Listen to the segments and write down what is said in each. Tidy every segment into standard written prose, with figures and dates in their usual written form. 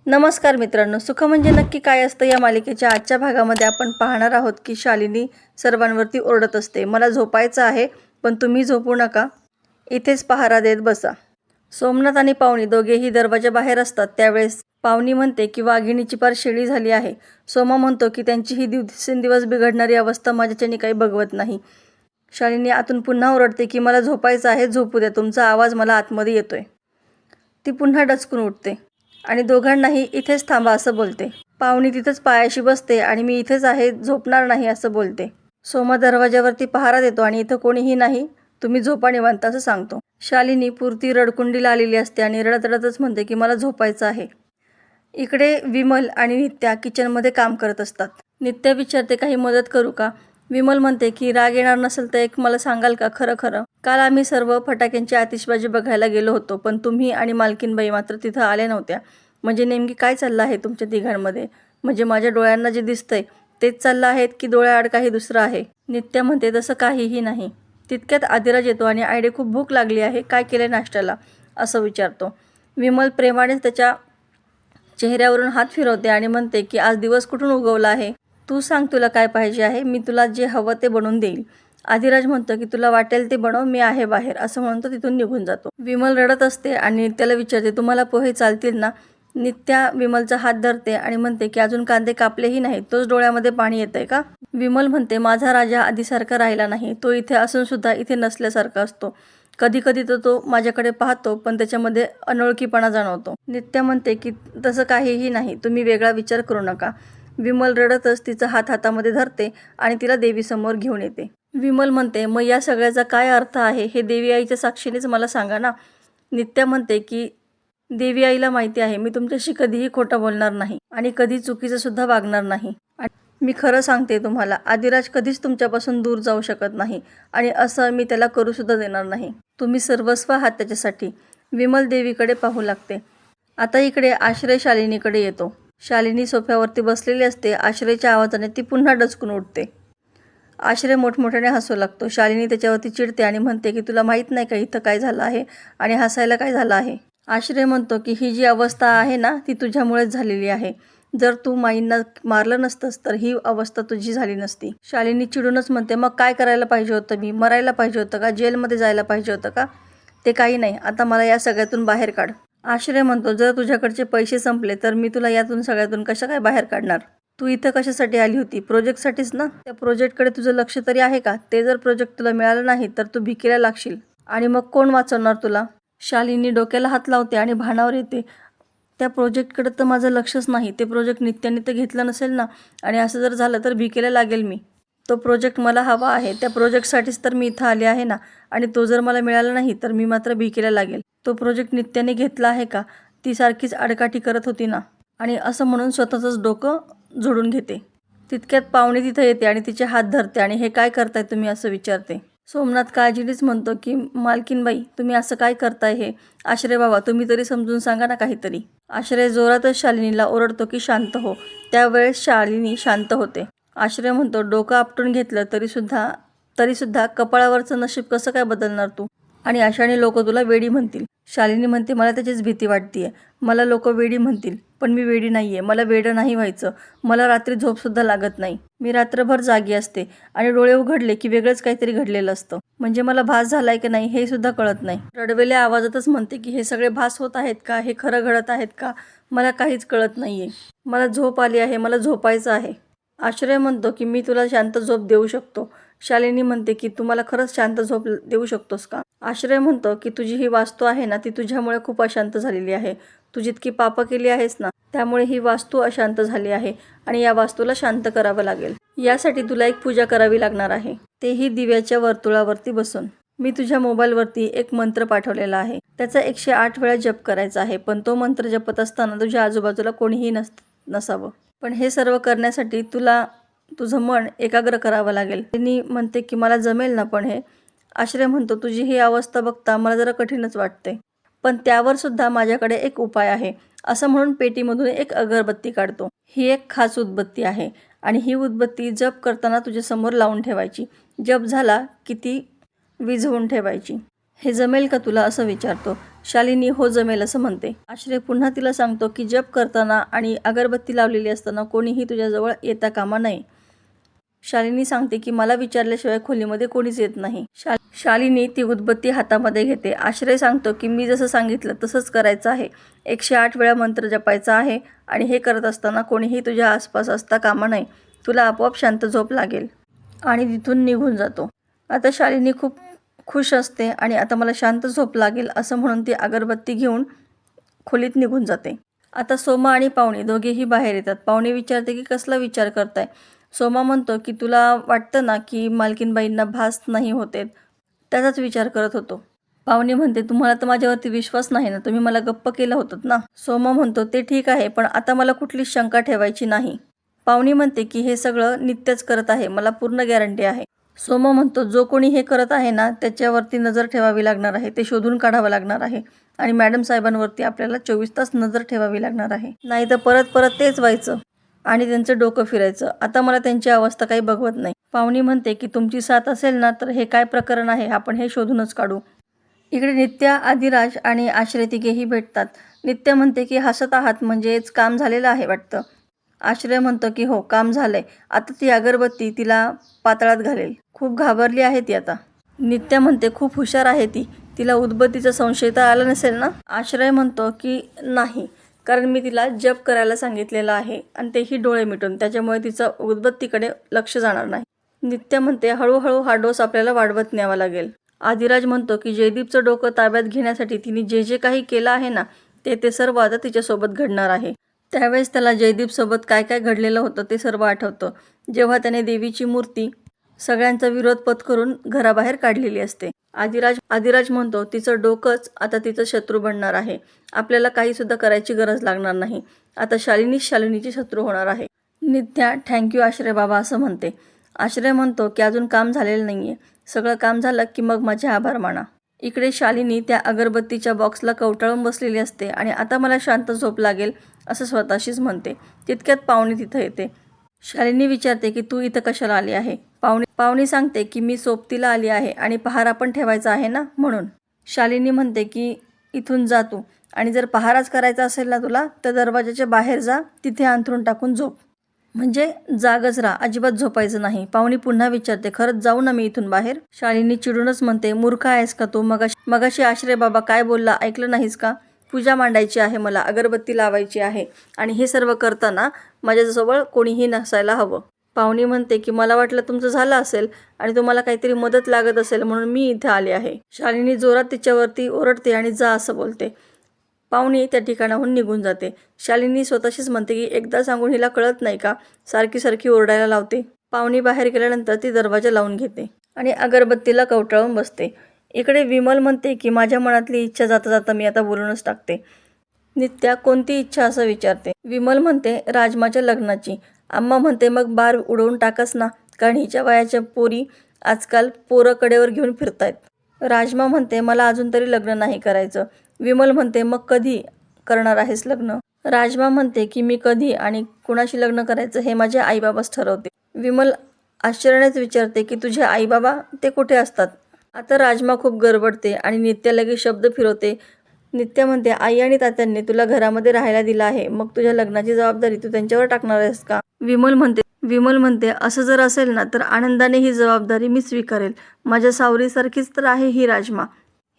नमस्कार मित्रांनो, सुख म्हणजे नक्की काय असतं या मालिकेच्या आजच्या भागामध्ये आपण पाहणार आहोत की शालिनी सर्वांवरती ओरडत असते, मला झोपायचं आहे पण तुम्ही झोपू नका, इथेच पहारा देत बसा. सोमनाथ आणि पावनी दोघेही दरवाजा बाहेर असतात. त्यावेळेस पावनी म्हणते की वाघिणीची पार शेळी झाली आहे. सोमा म्हणतो की त्यांची ही दिवसेंदिवस बिघडणारी अवस्था माझ्याच्यानी काही बघवत नाही. शालिनी आतून पुन्हा ओरडते की मला झोपायचं आहे, झोपू द्या, तुमचा आवाज मला आतमध्ये येतोय. ती पुन्हा डचकून उठते आणि दोघांनाही इथेच थांबा असं बोलते. पावनी तिथंच पायाशी बसते आणि मी इथेच आहे, झोपणार नाही असं बोलते. सोमा दरवाजावरती पहारा देतो आणि इथं कोणीही नाही, तुम्ही झोपा निवांत असं सांगतो. शालिनी पुरती रडकुंडीला आलेली असते आणि रडत रडतच म्हणते की मला झोपायचं आहे. इकडे विमल आणि नित्या किचनमध्ये काम करत असतात. नित्या विचारते काही मदत करू का? विमल म्हणते की राग येणार नसेल तर एक मला सांगाल का खरं खरं, काल आम्ही सर्व फटाक्यांची आतिषबाजी बघायला गेलो होतो पण तुम्ही आणि मालकीनबाई मात्र तिथं आल्या नव्हत्या. म्हणजे नेमकी काय चाललं आहे तुमच्या तिघांमध्ये? म्हणजे माझ्या डोळ्यांना जे दिसतंय तेच चाललं आहे की डोळ्याआड काही दुसरं आहे? नित्या म्हणते तसं काहीही नाही. तितक्यात आदिराज येतो आणि आयडे खूप भूक लागली आहे, काय केलं नाश्त्याला असं विचारतो. विमल प्रेमानेच त्याच्या चेहऱ्यावरून हात फिरवते आणि म्हणते की आज दिवस कुठून उगवला आहे? तू सांग तुला काय पाहिजे आहे, मी तुला जे हवं ते बनवून देईल. आदिराज म्हणतो की तुला वाटेल ते बनव, मी आहे बाहेर असं म्हणतो तिथून निघून जातो. विमल रडत असते आणि त्याला विचारते तुम्हाला पोहे चालतील ना? नित्या विमलचा हात धरते आणि म्हणते की अजून कांदे कापलेही नाही, तोच डोळ्यामध्ये पाणी येतंय का? विमल म्हणते माझा राजा आधीसारखा राहिला नाही, तो इथे असून सुद्धा इथे नसल्यासारखा असतो. कधी कधी तर तो माझ्याकडे पाहतो पण त्याच्यामध्ये अनोळखीपणा जाणवतो. नित्या म्हणते की तसं काहीही नाही, तुम्ही वेगळा विचार करू नका. विमल रडतच तिचा हात हातामध्ये धरते आणि तिला देवीसमोर घेऊन येते. विमल म्हणते मग या सगळ्याचा काय अर्थ आहे हे देवी आईच्या साक्षीनेच मला सांगा ना. नित्या म्हणते की देवी आईला माहिती आहे मी तुमच्याशी कधीही खोटं बोलणार नाही आणि कधी चुकीचं सुद्धा वागणार नाही. मी खरं सांगते तुम्हाला, आदिराज कधीच तुमच्यापासून दूर जाऊ शकत नाही आणि असं मी त्याला करू सुद्धा देणार नाही. तुम्ही सर्वस्व आहात त्याच्यासाठी. विमल देवीकडे पाहू लागते. आता इकडे आश्रय शालिनीकडे येतो. शालिनी सोफ्यावरती बसलेली असते. आश्रयच्या आवाजाने ती पुन्हा डचकून उठते. आश्रय मोठमोठ्याने हसू लागतो. शालिनी त्याच्यावरती चिडते आणि म्हणते की तुला माहीत नाही का इथं काय झालं आहे आणि हसायला काय झालं आहे? आश्रय म्हणतो की ही जी अवस्था आहे ना ती तुझ्यामुळेच झालेली आहे. जर तू माईंना मारलं नसतंस तर ही अवस्था तुझी झाली नसती. शालिनी चिडूनच म्हणते मग काय करायला पाहिजे होतं? मी मरायला पाहिजे होतं का? जेलमध्ये जायला पाहिजे होतं का? ते काही नाही, आता मला या सगळ्यातून बाहेर काढ. आश्रय म्हणतो जर तुझ्याकडचे पैसे संपले तर मी तुला यातून सगळ्यातून कशा काय बाहेर काढणार? तू इथं कशासाठी आली होती? प्रोजेक्टसाठीच ना. त्या प्रोजेक्टकडे तुझं लक्ष तरी आहे का? ते जर प्रोजेक्ट तुला मिळालं नाही तर तू भिकेला लागशील आणि मग कोण वाचवणार तुला? शालिनी डोक्याला हात लावते आणि भानावर येते. त्या प्रोजेक्टकडे तर माझं लक्षच नाही. ते प्रोजेक्ट नित्याने तर घेतलं नसेल ना आणि असं जर झालं तर भिकेला लागेल मी. तो प्रोजेक्ट मला हवा आहे, त्या प्रोजेक्टसाठीच तर मी इथं आले आहे ना आणि तो जर मला मिळाला नाही तर मी मात्र भिकेला लागेल. तो प्रोजेक्ट नित्याने घेतला आहे का? ती सारखीच आडकाठी करत होती ना. आणि असं म्हणून स्वतःचंच डोकं जोडून घेते. तितक्यात पावणी तिथं येते आणि तिचे हात धरते आणि हे काय करताय तुम्ही असं विचारते. सोमनाथ काळजीनेच म्हणतो की मालकीनबाई तुम्ही असं काय करताय हे? आश्रय बाबा तुम्ही तरी समजून सांगा ना काहीतरी. आश्रय जोरातच शालिनीला ओरडतो की शांत हो. त्यावेळेस शालिनी शांत होते. आश्रय म्हणतो डोकं आपटून घेतलं तरीसुद्धा कपाळावरचं नशीब कसं काय बदलणार तू? आणि अशाने लोक तुला वेडी म्हणतील. शालिनी म्हणते मला त्याचीच भीती वाटतेय. मला लोक वेडी म्हणतील पण मी वेडी नाहीये. मला वेडं नाही व्हायचं. मला रात्री झोपसुद्धा लागत नाही. मी रात्रभर जागी असते आणि डोळे उघडले की वेगळंच काहीतरी घडलेलं असतं. म्हणजे मला भास झालाय की नाही हे सुद्धा कळत नाही. रडवेल्या आवाजातच म्हणते की हे सगळे भास होत आहेत का? हे खरं घडत आहेत का? मला काहीच कळत नाहीये. मला झोप आली आहे, मला झोपायचं आहे. आश्रय म्हणतो की मी तुला शांत झोप देऊ शकतो. शालिनी म्हणते की तू मला खरंच शांत झोप देऊ शकतोस का? आश्रय म्हणतो की तुझी ही वास्तू आहे ना ती तुझ्यामुळे खूप अशांत झालेली आहे. तू जितकी पापं केली आहेस ना त्यामुळे ही वास्तू अशांत झाली आहे आणि या वास्तूला शांत करावं लागेल. यासाठी तुला एक पूजा करावी लागणार आहे, तेही दिव्याच्या वर्तुळावरती बसून. मी तुझ्या मोबाईलवरती एक मंत्र पाठवलेला आहे, त्याचा 108 वेळा जप करायचा आहे. पण तो मंत्र जपत असताना तुझ्या आजूबाजूला कोणीही नसावं. पण हे सर्व करण्यासाठी तुला तुझं मन एकाग्र करावं लागेल. त्यांनी म्हणते की मला जमेल ना पण हे? आश्रय म्हणतो तुझी ही अवस्था बघता मला जरा कठीणच वाटते. पण त्यावर सुद्धा माझ्याकडे एक उपाय आहे. असं म्हणून पेटीमधून एक अगरबत्ती काढतो. ही एक खास उदबत्ती आहे आणि ही उदबत्ती जप करताना तुझ्यासमोर लावून ठेवायची. जप झाला की ती विझवून ठेवायची. हे जमेल का तुला असं विचारतो. शालिनी हो जमेल असं म्हणते. आश्रय पुन्हा तिला सांगतो की जप करताना आणि अगरबत्ती लावलेली असताना कोणीही तुझ्याजवळ येता कामा नये. शालिनी सांगते की मला विचारल्याशिवाय खोलीमध्ये कोणीच येत नाही. शालिनी ती उदबत्ती हातामध्ये घेते. आश्रय सांगतो की मी जसं सांगितलं तसंच करायचं आहे. 108 वेळा मंत्र जपायचा आहे आणि हे करत असताना कोणीही तुझ्या आसपास असता कामा नये. तुला आपोआप शांत झोप लागेल. आणि तिथून निघून जातो. आता शालिनी खूप खुश असते आणि आता मला शांत झोप लागेल असं म्हणून ती अगरबत्ती घेऊन खोलीत निघून जाते. आता सोमा आणि पावनी दोघेही बाहेर येतात. पावनी विचारते की कसला विचार करताय. सोमा म्हणतो की तुला वाटतं ना की मालकीनबाईंना भास नाही होते, त्याचाच विचार करत होतो. पावनी म्हणते तुम्हाला तर माझ्यावरती विश्वास नाही ना, तुम्ही मला गप्प केलं होतं ना. सोमा म्हणतो ते ठीक आहे, पण आता मला कुठलीच शंका ठेवायची नाही. पावनी म्हणते की हे सगळं नित्यच करत आहे, मला पूर्ण गॅरंटी आहे. सोमा म्हणतो जो कोणी हे करत आहे ना त्याच्यावरती नजर ठेवावी लागणार आहे, ते शोधून काढावं लागणार आहे आणि मॅडम साहेबांवरती आपल्याला 24 तास नजर ठेवावी लागणार आहे. नाही तर परत परत तेच व्हायचं आणि त्यांचं डोकं फिरायचं. आता मला त्यांची अवस्था काही बघवत नाही. पावनी म्हणते की तुमची साथ असेल ना तर हे काय प्रकरण आहे आपण हे शोधूनच काढू. इकडे नित्या, आदिराज आणि आश्रय तिघेही भेटतात. नित्या म्हणते की हसत आहात म्हणजेच काम झालेलं आहे वाटतं. आश्रय म्हणतो की हो काम झालंय, आता ती अगरबत्ती तिला पाताळात घालेल. खूप घाबरली आहे ती आता. नित्या म्हणते खूप हुशार आहे ती, तिला उदबत्तीचा संशय तर आला नसेल ना. आश्रय म्हणतो की नाही, कारण मी तिला जप करायला सांगितलेलं आहे आणि तेही डोळे मिटून, त्याच्यामुळे तिचं उदबत्तीकडे लक्ष जाणार नाही. नित्या म्हणते हळूहळू हा डोस आपल्याला वाढवत न्यावा लागेल. आदिराज म्हणतो की जयदीपचं डोकं ताब्यात घेण्यासाठी तिने जे जे काही केलं आहे ना ते सर्व आता तिच्यासोबत घडणार आहे. त्यावेळेस त्याला जयदीपसोबत काय काय घडलेलं होतं ते सर्व आठवतं, जेव्हा त्याने देवीची मूर्ती सगळ्यांचा विरोध पत्करून घराबाहेर काढलेली असते. आदिराज म्हणतो तिचं डोकंच आता तिचं शत्रू बनणार आहे, आपल्याला काही सुद्धा करायची गरज लागणार नाही. आता शालिनीची शत्रू होणार आहे. नित्या थँक्यू आश्रय बाबा असं म्हणते. आश्रय म्हणतो की अजून काम झालेलं नाहीये, सगळं काम झालं की मग माझे आभार माना. इकडे शालिनी त्या अगरबत्तीच्या बॉक्सला कवटाळून बसलेली असते आणि आता मला शांत झोप लागेल असं स्वतःशीच म्हणते. तितक्यात पावनी तिथं येते. शालिनी विचारते की तू इथं कशाला आली आहे. पावनी सांगते की मी सोबतीला आली आहे आणि पहारा पण ठेवायचा आहे ना म्हणून. शालिनी म्हणते की इथून जा तू, आणि जर पहाराच करायचा असेल ना तुला तर दरवाजाच्या बाहेर जा, तिथे अंथरूण टाकून झोप, म्हणजे जागच राहा, अजिबात झोपायचं नाही. पावनी पुन्हा विचारते खरंच जाऊ ना मी इथून बाहेर. शालिनी चिडूनच म्हणते मूर्ख आहेस का तू, मगाशी आश्रय बाबा काय बोलला ऐकलं नाहीस का. पूजा मांडायची आहे, मला अगरबत्ती लावायची आहे आणि हे सर्व करताना माझ्याजवळ कोणीही नसायला हवं. पावनी म्हणते की मला वाटलं तुमचं झालं असेल आणि तुम्हाला काहीतरी मदत लागत असेल म्हणून मी इथे आले आहे. शालिनी जोरात तिच्यावरती ओरडते आणि जा असं बोलते. पावनी त्या ठिकाणाहून निघून जाते. शालिनी स्वतःशीच म्हणते की एकदा सांगून हिला कळत नाही का, सारखी ओरडायला लावते. पावनी बाहेर गेल्यानंतर ती दरवाजा लावून घेते आणि अगरबत्तीला कवटाळून बसते. इकडे विमल म्हणते की माझ्या मनातली इच्छा जाता जाता मी आता बोलूनच टाकते. नित्या कोणती इच्छा असं विचारते. विमल म्हणते राजमाच्या लग्नाची. आम्मा म्हणते मग बार उडवून टाकस ना, कारण हिच्या वयाच्या पोरी आजकाल पोरं कडेवर घेऊन फिरतायत. राजमा म्हणते मला अजून तरी लग्न नाही करायचं. विमल म्हणते मग कधी करणार आहेस लग्न. राजमा म्हणते की मी कधी आणि कुणाशी लग्न करायचं हे माझे आईबाबाच ठरवते. विमल आश्चर्यानेच विचारते की तुझे आईबाबा ते कुठे असतात. आता राजमा खूप गडबडते आणि नित्या लगेच शब्द फिरवते. नित्या म्हणते आई आणि तात्यांनी तुला घरामध्ये राहायला दिलं आहे, मग तुझ्या लग्नाची जबाबदारी तू त्यांच्यावर टाकणार आहेस का. विमल म्हणते असं जर असेल ना तर आनंदाने ही जबाबदारी मी स्वीकारेल. माझ्या सावरीसारखीच तर आहे ही राजमा,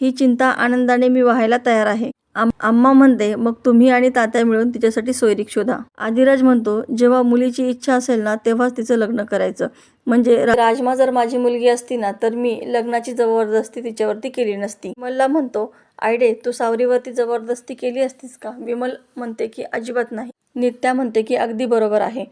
ही चिंता आनंदाने मी व्हायला तयार आहे. आम्मा म्हणते मग तुम्ही आणि तात्या मिळून तिच्यासाठी सोयरीक शोधा. आदिराज म्हणतो जेव्हा मुलीची इच्छा असेल ना तेव्हाच तिचं लग्न करायचं, म्हणजे राजमा जर माझी मुलगी असती ना तर मी लग्नाची जबरदस्ती तिच्यावरती केली नसती. विमलला म्हणतो आयडे तू सावरीवरती जबरदस्ती केली असतीस का. विमल म्हणते की अजिबात नाही. नित्या म्हणते की अगदी बरोबर आहे,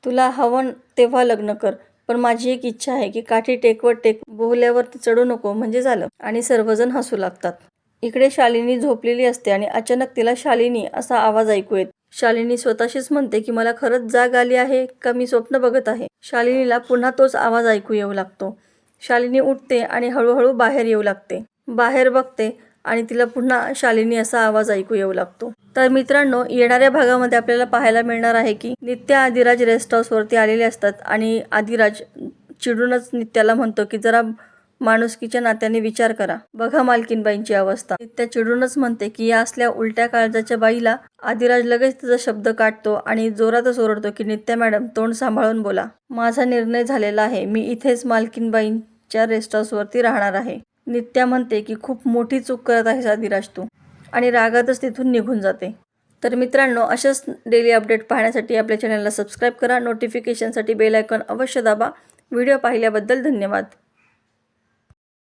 तुला हवं तेव्हा लग्न कर, पण माझी एक इच्छा आहे की काठी टेकवत बोहल्यावरती चढू नको म्हणजे झालं. आणि सर्वजण हसू लागतात. इकडे शालिनी झोपलेली असते आणि अचानक तिला शालिनी असा आवाज ऐकू येतो. शालिनी स्वतःशीच म्हणते की मला खरंच जाग आली आहे का मी स्वप्न बघत आहे. शालिनीला पुन्हा तोच आवाज ऐकू येऊ लागतो. शालिनी उठते आणि हळूहळू बाहेर येऊ लागते. बाहेर बघते आणि तिला पुन्हा शालिनी असा आवाज ऐकू येऊ लागतो. तर मित्रांनो, येणाऱ्या भागामध्ये आपल्याला पाहायला मिळणार आहे की नित्या आदिराज रेस्ट हाऊसवरती आलेले असतात आणि आदिराज चिडूनच नित्याला म्हणतो की जरा माणुसकीच्या नात्याने विचार करा. बघा मालकीनबाईंची अवस्था. नित्या चिडूनच म्हणते की या असल्या उलट्या काळजाच्या बाईला. आदिराज लगेच तिचा शब्द काढतो आणि जोरातच ओरडतो की नित्या मॅडम, तोंड सांभाळून बोला. माझा निर्णय झालेला आहे. मी इथेच मालकीनबाईंच्या रेस्ट हाऊसवरती राहणार आहे. नित्या म्हणते की खूप मोठी चूक करत आहेस आदिराज तू, आणि रागातच तिथून निघून जाते. तर मित्रांनो, अशाच डेली अपडेट पाहण्यासाठी आपल्या चॅनलला सबस्क्राईब करा. नोटिफिकेशनसाठी बेल आयकॉन अवश्य दाबा. व्हिडिओ पाहिल्याबद्दल धन्यवाद.